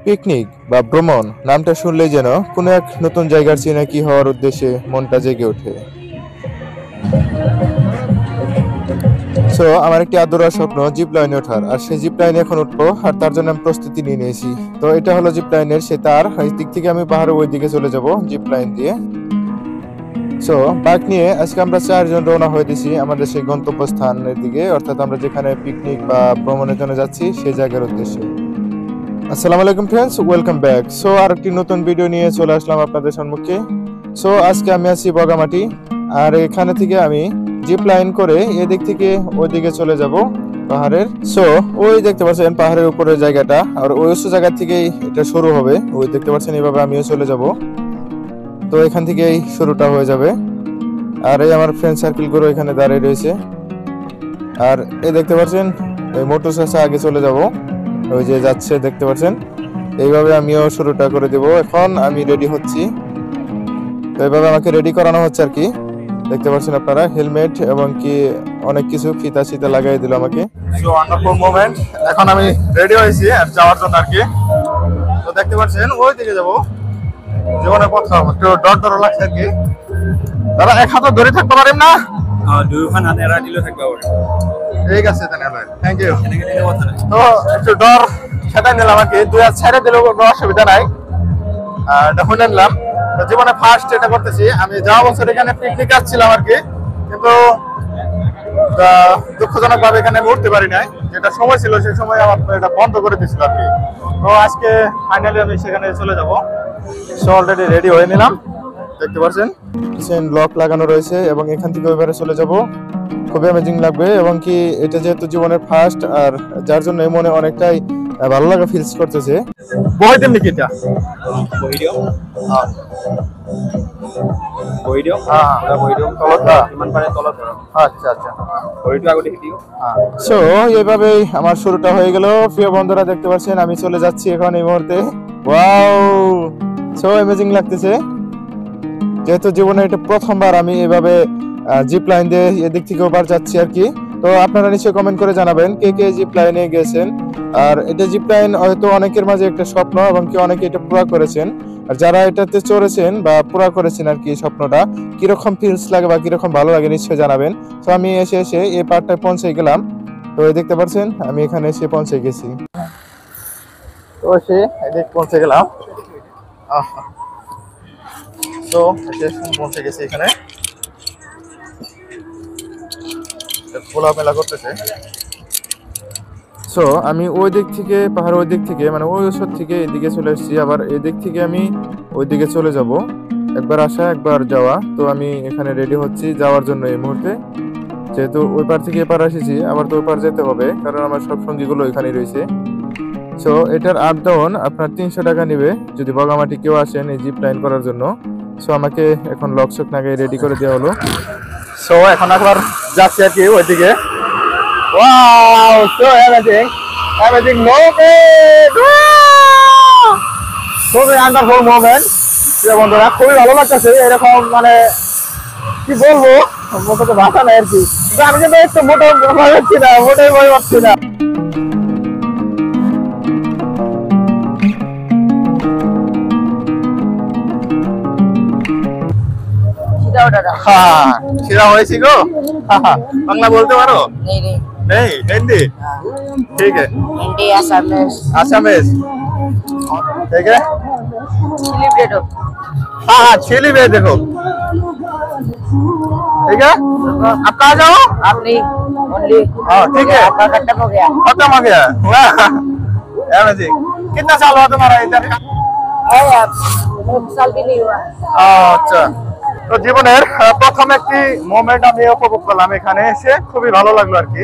Picnic বা ভ্রমণ নামটা শুনলেই যেন কোনো এক নতুন জায়গার চেনাকি হওয়ার উদ্দেশ্যে মনটা জেগে ওঠে। সো আমার একটি আদুরা স্বপ্ন জিপ লাইনে ওঠার, আর সেই জিপ লাইনে এখন উঠবো, আর তার জন্য আমি প্রস্তুতি নিয়ে নিয়েছি। তো এটা হলো জিপ লাইনের সে তার, এই দিক থেকে আমি পাহাড়ের ওই দিকে চলে যাব জিপ লাইন দিয়ে। সো বাইক নিয়ে আজকে আমরা 4 জন রওনা হয়ে দিছি আমাদের সেই গন্তব্যস্থানের দিকে, অর্থাৎ আমরা যেখানে পিকনিক বা ভ্রমণের জন্য যাচ্ছি সেই জায়গার উদ্দেশ্যে। আসসালামু আলাইকুম ফ্রেন্ডস, ওয়েলকাম ব্যাক। সো আর একটি নতুন ভিডিও নিয়ে চলে আসলাম আপনাদের সম্মুখে। সো আজকে আমি আছি বগামাটি, আর এখানে থেকে আমি জিপ লাইন করে এদিক থেকে ওইদিকে চলে যাব পাহাড়ের। সো ওই দেখতে পাচ্ছেন পাহাড়ের উপরের জায়গাটা, আর ওই উঁচু জায়গা থেকেই এটা শুরু হবে। ওই দেখতে পাচ্ছেন এইভাবে আমিও চলে যাব। তো এখান থেকেই শুরুটা হয়ে যাবে। আর এই আমার ফ্রেন্ড সার্কেল গুলো এখানে দাঁড়িয়ে রয়েছে। আর এই দেখতে পাচ্ছেন এই মোটু চাচা আগে চলে যাব, ওই যে যাচ্ছে দেখতে পাচ্ছেন। এইভাবে আমিও শুরুটা করে দেব। এখন আমি রেডি হচ্ছি, তো এইভাবে আমাকে রেডি করানো হচ্ছে আর কি। দেখতে পাচ্ছেন আপনারা হেলমেট এবং কি অনেক কিছু ফিতা সিতা লাগাই দিল আমাকে। So wonderful moment. এখন আমি রেডি হয়েছি আর যাওয়ার জন্য আর কি। তো দেখতে পাচ্ছেন ওই দিকে যাব, জীবনে প্রথম একটু ডর ডর লাগছে আর কি। দাদা এক হাতে ধরে থাকতে পারেন না? দুইখান হাতে এরা দিলে থাকবে আবার। ঠিক আছে তাহলে, থ্যাংক ইউ। তো একটু ডর সেটা নিলাম আর কি, 2 হাত ছেড়ে দিলেও কোনো অসুবিধা নাই। এটা শুনে নিলাম। তো জীবনে ফার্স্ট এটা করতেছি। আমি যাওয়া বছর এখানে পিকনিক আসছিলাম আর কি, কিন্তু দুঃখজনক ভাবে এখানে আমি উঠতে পারি নাই। যেটা সময় ছিল সেই সময় আমার এটা বন্ধ করে দিয়েছিল আর কি। তো আজকে ফাইনালি আমি সেখানে চলে যাব। সো অলরেডি রেডি হয়ে নিলাম, দেখতে পাচ্ছেন পিছন লক লাগানো রয়েছে, এবং এখান থেকে ওইবারে চলে যাব। খুবই অ্যামেজিং লাগবে, এবং কি এটা যেহেতু জীবনের ফার্স্ট, আর যার জন্য মনে অনেকটাই ভালো লাগা ফিলস করতেছে। বই দেন নাকি এটা? বহিডিও হ্যাঁ বহিডিও হ্যাঁ এটা বহিডিও তলটা ইমান পারে তলত ধরো। আচ্ছা আচ্ছা। বহিডিও আগে দেখি দিও। সো এইভাবেই আমার শুরুটা হয়ে গেল। প্রিয় বন্ধুরা দেখতে পাচ্ছেন আমি চলে যাচ্ছি এখন এই মুহূর্তে। ওয়াও, সো অ্যামেজিং লাগতেছে। যেহেতু জীবনে এটা প্রথমবার আমি এভাবে জিপ লাইন দিয়ে এদিক থেকে ওপার যাচ্ছি আর কি। তো আপনারা নিশ্চয়ই কমেন্ট করে জানাবেন কে কে জিপ লাইনে গেছেন। আর এটা জিপ লাইন হয়তো অনেকের মাঝে একটা স্বপ্ন, এবং কি অনেকে এটা পুরা করেছেন। আর যারা এটাতে চড়েছেন বা পুরা করেছেন আর কি, স্বপ্নটা কিরকম ফিলস লাগে বা কিরকম ভালো লাগে নিশ্চয়ই জানাবেন। তো আমি এসে এই পার্টটায় পৌঁছে গেলাম। তো এই দেখতে পাচ্ছেন আমি এখানে এসে পৌঁছে গেছি। তো এদিক পৌঁছে গেলাম। তো পৌঁছে গেছি এখানে, খোলামেলা করতেছে। সো আমি ওই দিক থেকে পাহাড় ওই দিক থেকে মানে ওই ওষুধ থেকে এদিকে চলে এসেছি, আবার এদিক থেকে আমি ওই দিকে চলে যাব। একবার আসা একবার যাওয়া। তো আমি এখানে রেডি হচ্ছি যাওয়ার জন্য এই মুহূর্তে। যেহেতু ওই পার থেকে এপার এসেছি, আবার তো ওই পার যেতে হবে, কারণ আমার সব সঙ্গীগুলো এখানেই রয়েছে। সো এটার আপ ডাউন আপনার 300 টাকা নেবে যদি বগামাটি কেউ আসেন এই জিপ লাইন করার জন্য। সো আমাকে এখন লকশক নাগাই রেডি করে দেওয়া হলো। সো এখন একবার যাচ্ছি আর কি ওইদিকে। Wow, so amazing amazing moment, খুবই ওয়ান্ডারফুল মোমেন্ট। প্রিয় বন্ধুরা খুবই ভালো লাগতেছে এরকম, মানে কি বলবো, মুখে তো ভাষা নাই আর কি। আমি কিন্তু একটু মোটা ভয় পাচ্ছি না, মোটেই ভয় পাচ্ছি না। हाँ सीधा वैसी को बांग्ला बोलते पारो? नहीं नहीं नहीं, हिंदी ठीक है। हिंदी असमीज असमीज ठीक है। चिली प्लेटो हाँ हाँ चिली भी देखो, ठीक है। आप कहाँ जाओ? आपने ओनली हाँ ठीक है, आपका खत्म हो गया। खत्म हो गया। वाह अमेजिंग। कितना साल हुआ तुम्हारा इधर? है आप 1 साल भी नहीं हुआ। আচ্ছা। তো জীবনের প্রথম একটি মোমেন্ট আমি উপভোগ করলাম এখানে এসে, খুবই ভালো লাগলো আর কি।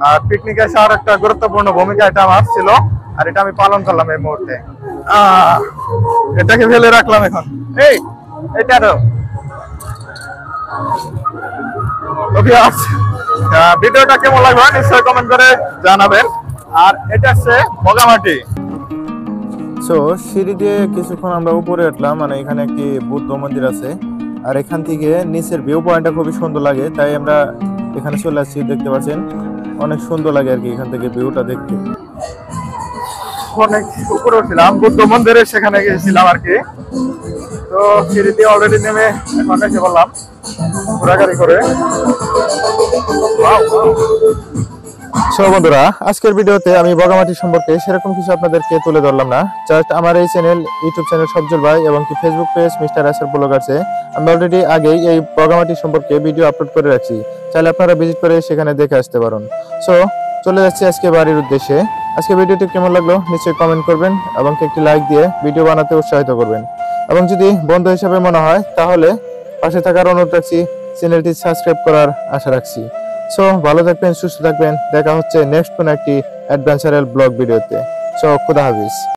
আর পিকনিকে আসার একটা গুরুত্বপূর্ণ ভূমিকা এটা আমার ছিল, আর এটা আমি পালন করলাম এই মুহূর্তে। এটাকে ফেলে রাখলাম এখন। এই এটা তো ভিডিওটা কেমন লাগলো নিশ্চয়ই কমেন্ট করে জানাবেন। আর এটা হচ্ছে বগামাটি। সো সিঁড়ি দিয়ে কিছুক্ষণ আমরা উপরে উঠলাম, মানে এখানে একটি বুদ্ধ মন্দির আছে, আর এখান থেকে নিচের ভিউ পয়েন্টটা খুবই সুন্দর লাগে, তাই আমরা এখানে চলে আসছি। দেখতে পাচ্ছেন অনেক সুন্দর লাগে আর কি এখান থেকে ভিউটা দেখতে। অনেক উপরে উঠছিলাম, বুদ্ধ মন্দিরের সেখানে গেছিলাম আর কি। তো সিঁড়ি দিয়ে অলরেডি নেমে এখন এসে বললাম ঘোরাঘুরি করে। সো বন্ধুরা, আজকের ভিডিওতে আমি বগামাটি সম্পর্কে সেরকম কিছু আপনাদেরকে তুলে ধরলাম না। জাস্ট আমার এই চ্যানেল, ইউটিউব চ্যানেল সবজল ভাই এবং কি ফেসবুক পেজ মিস্টার রাসেল ব্লগার্সে আমি অলরেডি আগেই এই বগামাটি সম্পর্কে ভিডিও আপলোড করে রাখছি, চাইলে আপনারা ভিজিট করে সেখানে দেখে আসতে পারেন। সো চলে যাচ্ছি আজকে বাড়ির উদ্দেশ্যে। আজকে ভিডিওটি কেমন লাগলো নিশ্চয়ই কমেন্ট করবেন এবং একটি লাইক দিয়ে ভিডিও বানাতে উৎসাহিত করবেন। এবং যদি বন্ধু হিসাবে মনে হয় তাহলে পাশে থাকার অনুরোধ রাখছি, চ্যানেলটি সাবস্ক্রাইব করার আশা রাখছি। সো ভালো থাকবেন, সুস্থ থাকবেন, দেখা হচ্ছে নেক্সট কোনো একটি অ্যাডভেঞ্চারাল ব্লগ ভিডিওতে। সো খুদা হাফিজ।